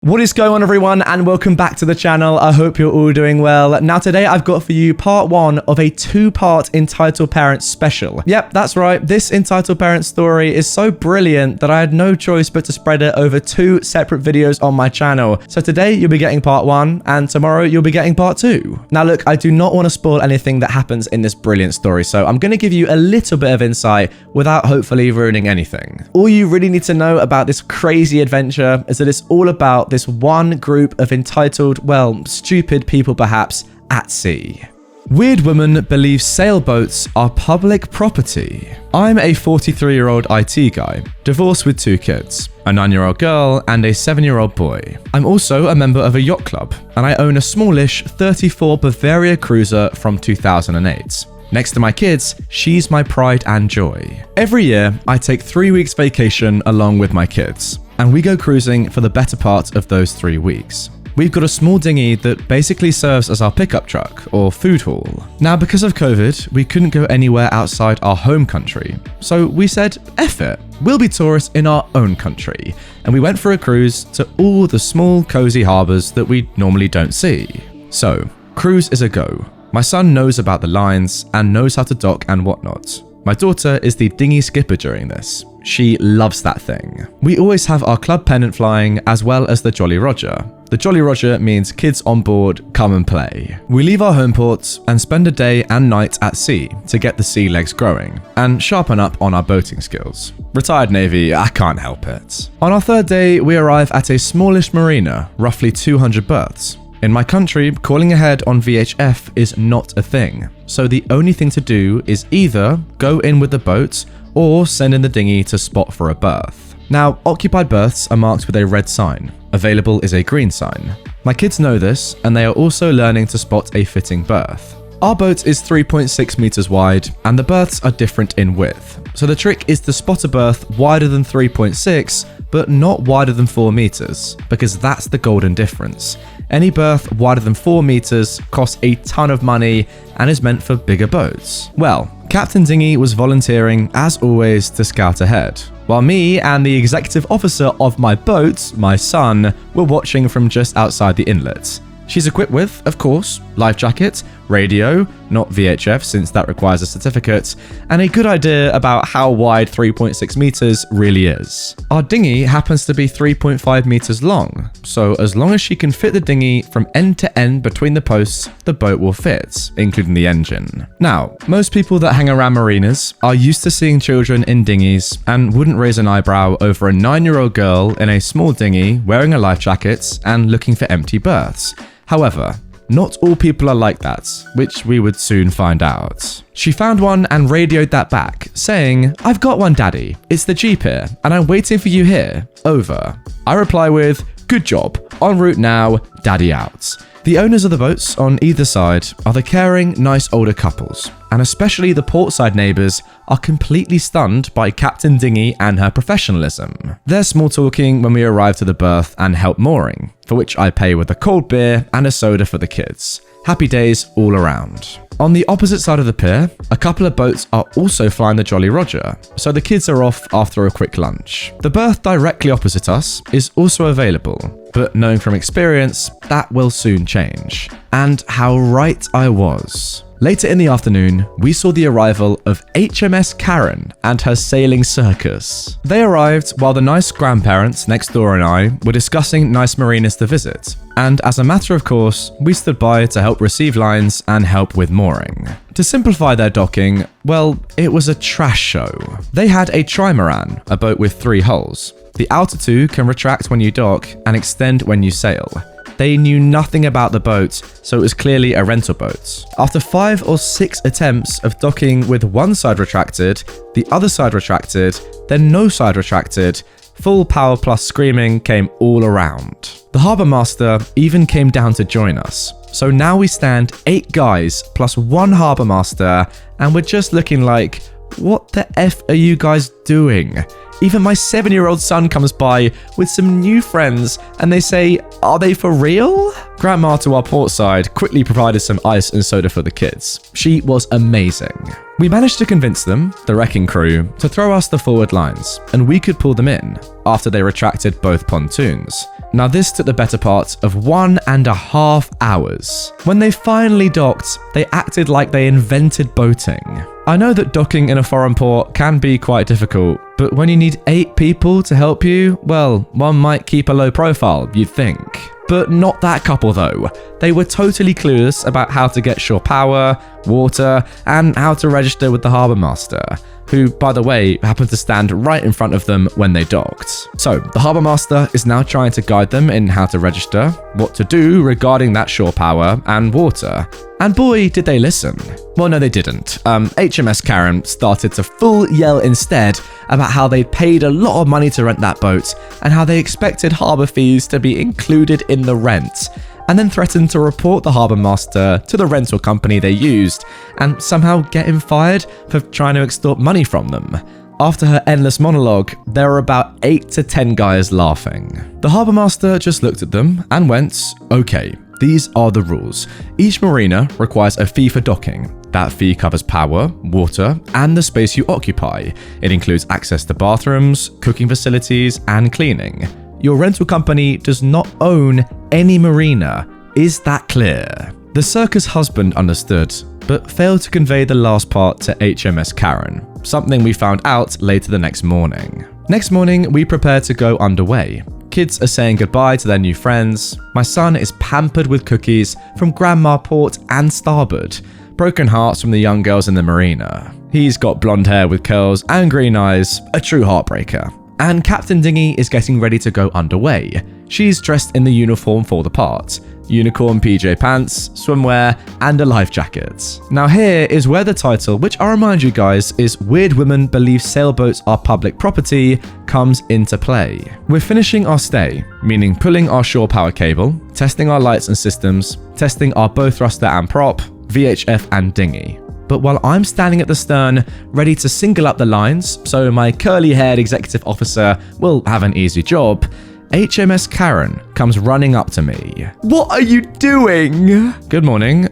What is going on, everyone, and welcome back to the channel. I hope you're all doing well. Now today I've got for you part one of a two-part Entitled Parents special. Yep, that's right. This Entitled Parents story is so brilliant that I had no choice but to spread it over two separate videos on my channel. So today you'll be getting part one and tomorrow you'll be getting part two. Now look, I do not want to spoil anything that happens in this brilliant story, so I'm going to give you a little bit of insight without hopefully ruining anything. All you really need to know about this crazy adventure is that it's all about this one group of entitled, well, stupid people perhaps, at sea. Weird woman believes sailboats are public property. I'm a 43-year-old IT guy, divorced with two kids, a 9-year-old girl and a 7-year-old boy. I'm also a member of a yacht club, and I own a smallish 34 Bavaria cruiser from 2008. Next to my kids, she's my pride and joy. Every year, I take 3 weeks vacation along with my kids, and we go cruising for the better part of those 3 weeks. We've got a small dinghy that basically serves as our pickup truck or food haul. Now, because of COVID, we couldn't go anywhere outside our home country, so we said, F it, we'll be tourists in our own country, and we went for a cruise to all the small, cozy harbours that we normally don't see. So, cruise is a go. My son knows about the lines and knows how to dock and whatnot. My daughter is the dinghy skipper during this. She loves that thing. We always have our club pennant flying as well as the Jolly Roger. The Jolly Roger means kids on board, come and play. We leave our home ports and spend a day and night at sea to get the sea legs growing and sharpen up on our boating skills. Retired Navy, I can't help it. On our third day, we arrive at a smallish marina, roughly 200 berths. In my country, calling ahead on VHF is not a thing, so the only thing to do is either go in with the boat or send in the dinghy to spot for a berth. Now, occupied berths are marked with a red sign. Available is a green sign. My kids know this, and they are also learning to spot a fitting berth. Our boat is 3.6 meters wide, and the berths are different in width. So the trick is to spot a berth wider than 3.6, but not wider than 4 meters, because that's the golden difference. Any berth wider than 4 meters costs a ton of money and is meant for bigger boats. Well, Captain Dinghy was volunteering, as always, to scout ahead, while me and the executive officer of my boat, my son, were watching from just outside the inlet. She's equipped with, of course, life jacket, radio, not VHF since that requires a certificate, and a good idea about how wide 3.6 meters really is. Our dinghy happens to be 3.5 meters long, so as long as she can fit the dinghy from end to end between the posts, the boat will fit, including the engine. Now, most people that hang around marinas are used to seeing children in dinghies and wouldn't raise an eyebrow over a 9-year-old girl in a small dinghy wearing a life jacket and looking for empty berths. However, not all people are like that, which we would soon find out. She found one and radioed that back, saying, "I've got one, Daddy. It's the Jeep here, and I'm waiting for you here. Over." I reply with, "Good job. En route now. Daddy out." The owners of the boats on either side are the caring, nice older couples, and especially the portside neighbours are completely stunned by Captain Dinghy and her professionalism. They're small talking when we arrive to the berth and help mooring, for which I pay with a cold beer and a soda for the kids. Happy days all around. On the opposite side of the pier, a couple of boats are also flying the Jolly Roger, so the kids are off after a quick lunch. The berth directly opposite us is also available, but knowing from experience, that will soon change. And how right I was. Later in the afternoon, we saw the arrival of HMS Karen and her sailing circus. They arrived while the nice grandparents next door and I were discussing nice marinas to visit, and as a matter of course, we stood by to help receive lines and help with mooring. To simplify their docking, well, it was a trash show. They had a trimaran, a boat with 3 hulls. The outer 2 can retract when you dock and extend when you sail. They knew nothing about the boat, so it was clearly a rental boat. After 5 or 6 attempts of docking with one side retracted, the other side retracted, then no side retracted, full power plus screaming came all around. The harbour master even came down to join us. So now we stand 8 guys plus 1 harbour master, and we're just looking like, what the F are you guys doing? Even my 7-year-old son comes by with some new friends and they say, "Are they for real?" Grandma to our port side quickly provided some ice and soda for the kids. She was amazing. We managed to convince them, the wrecking crew, to throw us the forward lines, and we could pull them in after they retracted both pontoons. Now this took the better part of 1.5 hours. When they finally docked, they acted like they invented boating. I know that docking in a foreign port can be quite difficult, but when you need 8 people to help you, well, one might keep a low profile, you'd think. But not that couple though. They were totally clueless about how to get shore power, water, and how to register with the harbour master, who, by the way, happened to stand right in front of them when they docked. So, the harbour master is now trying to guide them in how to register, what to do regarding that shore power and water. And boy, did they listen. Well, no, they didn't. HMS Karen started to full yell instead about how they'd paid a lot of money to rent that boat and how they expected harbour fees to be included in the rent, and then threatened to report the harbour master to the rental company they used and somehow get him fired for trying to extort money from them. After her endless monologue, there were about 8 to 10 guys laughing. The harbour master just looked at them and went, "Okay, these are the rules. Each marina requires a fee for docking. That fee covers power, water, and the space you occupy. It includes access to bathrooms, cooking facilities, and cleaning. Your rental company does not own any marina. Is that clear?" The circus husband understood, but failed to convey the last part to HMS Karen, something we found out later the next morning. Next morning, we prepared to go underway. Kids are saying goodbye to their new friends. My son is pampered with cookies from Grandma Port and Starboard. Broken hearts from the young girls in the marina. He's got blonde hair with curls and green eyes, a true heartbreaker. And Captain Dinghy is getting ready to go underway. She's dressed in the uniform for the part. Unicorn PJ pants, swimwear, and a life jacket. Now here is where the title, which I'll remind you guys is Weird Women Believe Sailboats Are Public Property, comes into play. We're finishing our stay, meaning pulling our shore power cable, testing our lights and systems, testing our bow thruster and prop, VHF and dinghy. But while I'm standing at the stern, ready to single up the lines, so my curly-haired executive officer will have an easy job, HMS Karen comes running up to me. "What are you doing?" "Good morning.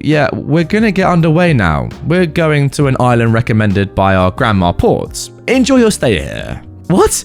Yeah, we're gonna get underway now. We're going to an island recommended by our Grandma Ports. Enjoy your stay here." "What?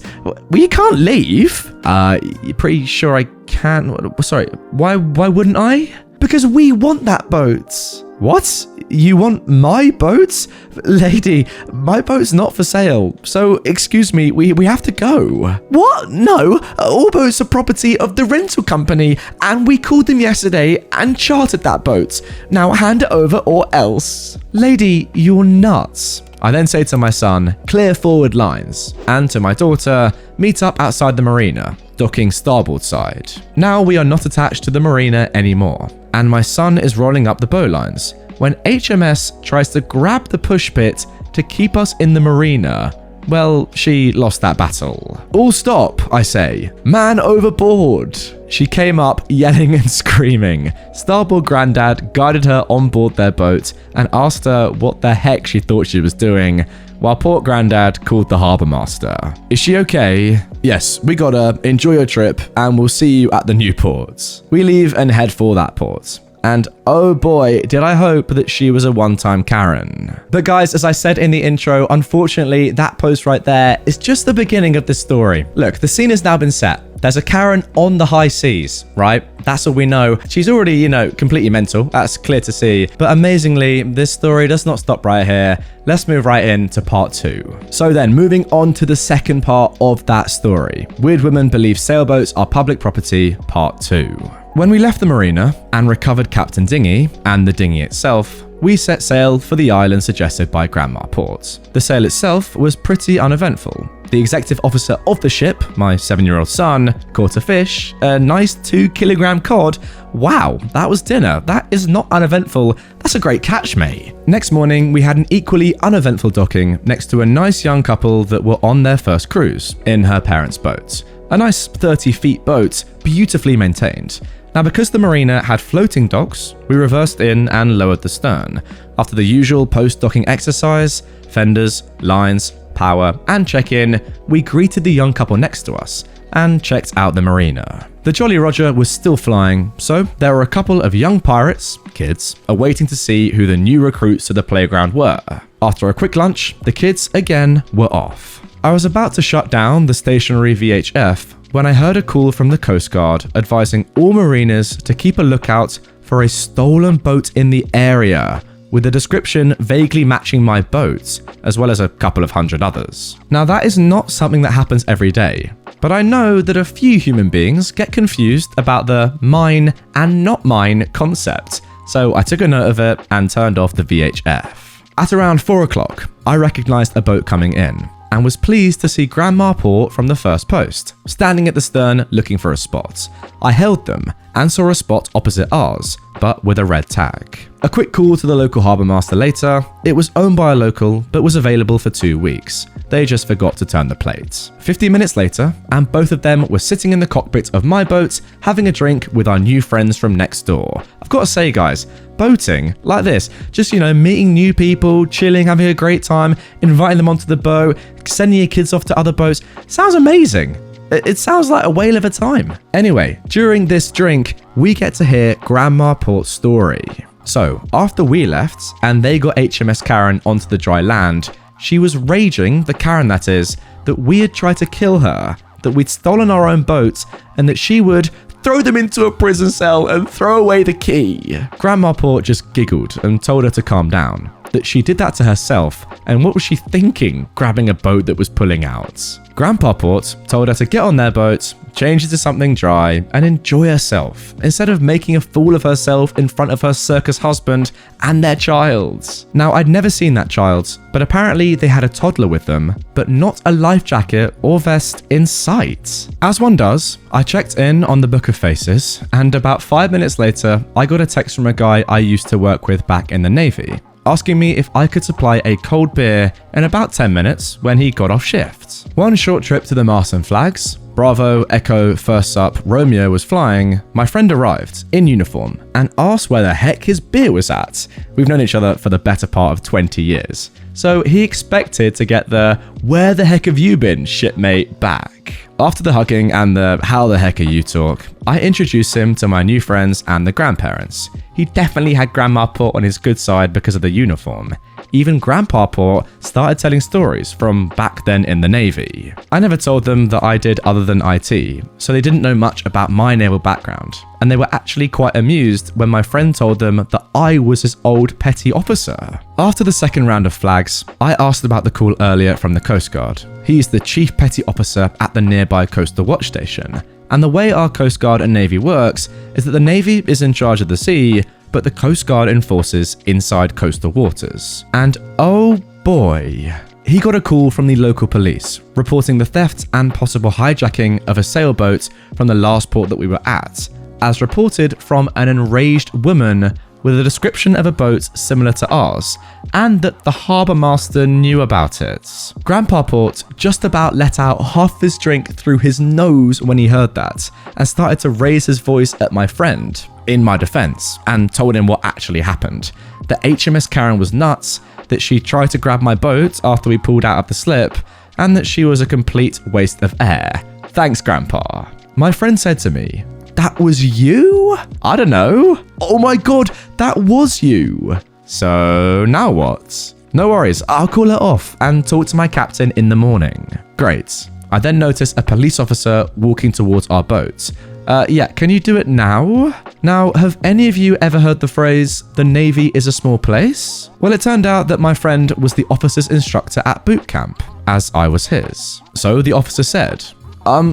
We can't leave?" You're pretty sure I can? Sorry, why wouldn't I?" "Because we want that boat." "What? You want my boat?" "Lady, my boat's not for sale. So, excuse me, we have to go." "What? No, all boats are property of the rental company, and we called them yesterday and chartered that boat. Now hand it over or else." "Lady, you're nuts." I then say to my son, "Clear forward lines," and to my daughter, "Meet up outside the marina, docking starboard side." Now we are not attached to the marina anymore, and my son is rolling up the bowlines when HMS tries to grab the push bit to keep us in the marina. Well, she lost that battle. "All stop," I say. "Man overboard." She came up yelling and screaming. Starboard Grandad guided her on board their boat and asked her what the heck she thought she was doing, while Port Grandad called the harbour master. "Is she okay?" "Yes, we got her. Enjoy your trip, and we'll see you at the new port." We leave and head for that port. And oh boy, did I hope that she was a one-time Karen. But guys, as I said in the intro, unfortunately, that post right there is just the beginning of this story. Look, the scene has now been set. There's a Karen on the high seas, right? That's all we know. She's already, completely mental. That's clear to see. But amazingly, this story does not stop right here. Let's move right into part 2. So then, moving on to the second part of that story. Weird Women Believe Sailboats Are Public Property, part 2. When we left the marina and recovered Captain Dinghy and the dinghy itself, we set sail for the island suggested by Grandma Port. The sail itself was pretty uneventful. The executive officer of the ship, my 7-year-old son, caught a fish, a nice 2-kilogram cod. Wow, that was dinner. That is not uneventful. That's a great catch, mate. Next morning, we had an equally uneventful docking next to a nice young couple that were on their first cruise in her parents' boat. A nice 30-feet boat, beautifully maintained. Now, because the marina had floating docks, we reversed in and lowered the stern. After the usual post-docking exercise, fenders, lines, power, and check-in, we greeted the young couple next to us and checked out the marina. The Jolly Roger was still flying, so there were a couple of young pirates, kids, awaiting to see who the new recruits to the playground were. After a quick lunch, the kids again were off. I was about to shut down the stationary VHF when I heard a call from the Coast Guard advising all mariners to keep a lookout for a stolen boat in the area, with a description vaguely matching my boat, as well as a couple of hundred others. Now that is not something that happens every day, but I know that a few human beings get confused about the mine and not mine concept, so I took a note of it and turned off the VHF. At around 4 o'clock, I recognised a boat coming in, and was pleased to see Grandma Port from the first post, standing at the stern looking for a spot. I hailed them and saw a spot opposite ours, but with a red tag. A quick call to the local harbour master later. It was owned by a local, but was available for 2 weeks. They just forgot to turn the plate. 15 minutes later, and both of them were sitting in the cockpit of my boat, having a drink with our new friends from next door. I've got to say, guys, boating like this, just, meeting new people, chilling, having a great time, inviting them onto the boat, sending your kids off to other boats, sounds amazing. It sounds like a whale of a time. Anyway, during this drink, we get to hear Grandma Port's story. So, after we left, and they got HMS Karen onto the dry land, she was raging, the Karen that is, that we had tried to kill her, that we'd stolen our own boat, and that she would throw them into a prison cell and throw away the key. Grandma Port just giggled and told her to calm down, that she did that to herself, and what was she thinking grabbing a boat that was pulling out? Grandpa Port told her to get on their boat, change into something dry, and enjoy herself, instead of making a fool of herself in front of her circus husband and their child. Now, I'd never seen that child, but apparently they had a toddler with them, but not a life jacket or vest in sight. As one does, I checked in on the Book of Faces, and about 5 minutes later, I got a text from a guy I used to work with back in the Navy, asking me if I could supply a cold beer in about 10 minutes when he got off shift. One short trip to the mast and flags, Bravo, Echo, First Up, Romeo was flying, my friend arrived, in uniform, and asked where the heck his beer was at. We've known each other for the better part of 20 years. So he expected to get the "where the heck have you been, shipmate" back. After the hugging and the "how the heck are you" talk, I introduced him to my new friends and the grandparents. He definitely had Grandma Port on his good side because of the uniform. Even Grandpa Port started telling stories from back then in the Navy. I never told them that I did other than IT, so they didn't know much about my naval background, and they were actually quite amused when my friend told them that I was his old petty officer. After the second round of flags, I asked about the call earlier from the Coast Guard. He's the chief petty officer at the nearby coastal watch station, and the way our Coast Guard and Navy works is that the Navy is in charge of the sea, but the Coast Guard enforces inside coastal waters. And oh boy, he got a call from the local police reporting the theft and possible hijacking of a sailboat from the last port that we were at, as reported from an enraged woman with a description of a boat similar to ours, and that the harbour master knew about it. Grandpa Port just about let out half his drink through his nose when he heard that, and started to raise his voice at my friend, in my defence, and told him what actually happened. That HMS Karen was nuts, that she tried to grab my boat after we pulled out of the slip, and that she was a complete waste of air. Thanks, Grandpa. My friend said to me, "That was you? I don't know. Oh my god, that was you. So now what?" No worries, I'll call her off and talk to my captain in the morning. Great. I then noticed a police officer walking towards our boat. Yeah, can you do it now? Now, have any of you ever heard the phrase, "the Navy is a small place"? Well, it turned out that my friend was the officer's instructor at boot camp, as I was his. So the officer said,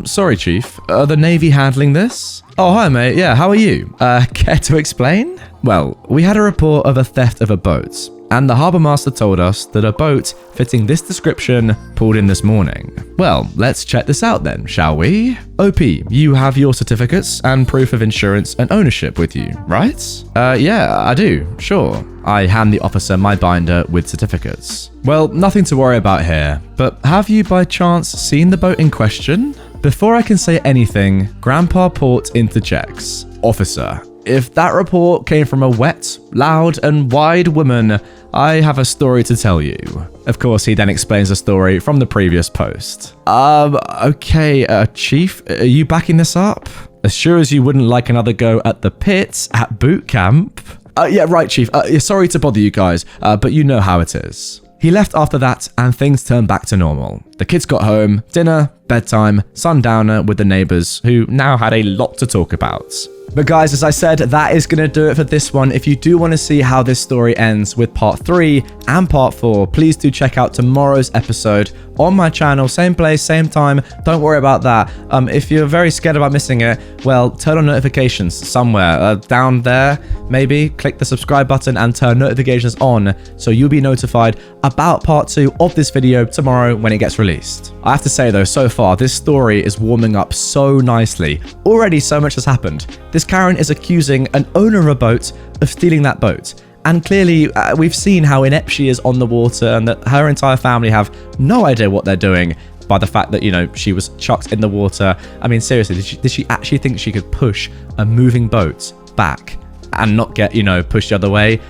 "Sorry, Chief, are the Navy handling this?" "Oh, hi, mate. Yeah, how are you? Care to explain?" Well, we had a report of a theft of a boat, and the harbour master told us that a boat fitting this description pulled in this morning. Well, let's check this out then, shall we? OP, you have your certificates and proof of insurance and ownership with you, right? Yeah, I do, sure. I hand the officer my binder with certificates. Well, nothing to worry about here, but have you by chance seen the boat in question? Before I can say anything, Grandpa Port interjects. "Officer, if that report came from a wet, loud, and wide woman, I have a story to tell you. Of course, he then explains the story from the previous post. Okay, Chief, are you backing this up? As sure as you wouldn't like another go at the pits at boot camp. Yeah, right, Chief. Sorry to bother you guys, but you know how it is. He left after that, and things turned back to normal. The kids got home, dinner, bedtime, sundowner with the neighbors, who now had a lot to talk about. But guys, as I said, that is going to do it for this one. If you do want to see how this story ends with part 3 and part 4, please do check out tomorrow's episode on my channel. Same place, same time. Don't worry about that. If you're very scared about missing it, well, turn on notifications somewhere. Down there, maybe. Click the subscribe button and turn notifications on so you'll be notified about part 2 of this video tomorrow when it gets released. I have to say though, so far, this story is warming up so nicely. Already so much has happened. This Karen is accusing an owner of a boat of stealing that boat. And clearly, we've seen how inept she is on the water and that her entire family have no idea what they're doing by the fact that, you know, she was chucked in the water. I mean, seriously, did she actually think she could push a moving boat back and not get, you know, pushed the other way?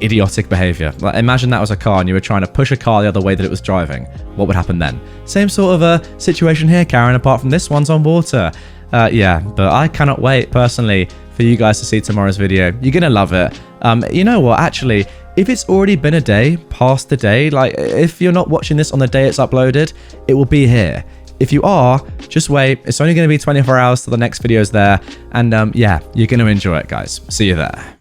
Idiotic behavior. Like, imagine that was a car and you were trying to push a car the other way that it was driving. What would happen then? Same sort of a situation here, Karen, apart from this one's on water. Yeah, but I cannot wait, personally, for you guys to see tomorrow's video. You're gonna love it. You know what, actually, if it's already been a day, past the day, like, if you're not watching this on the day it's uploaded, it will be here. If you are, just wait. It's only gonna be 24 hours till the next video is there. And yeah, you're gonna enjoy it, guys. See you there.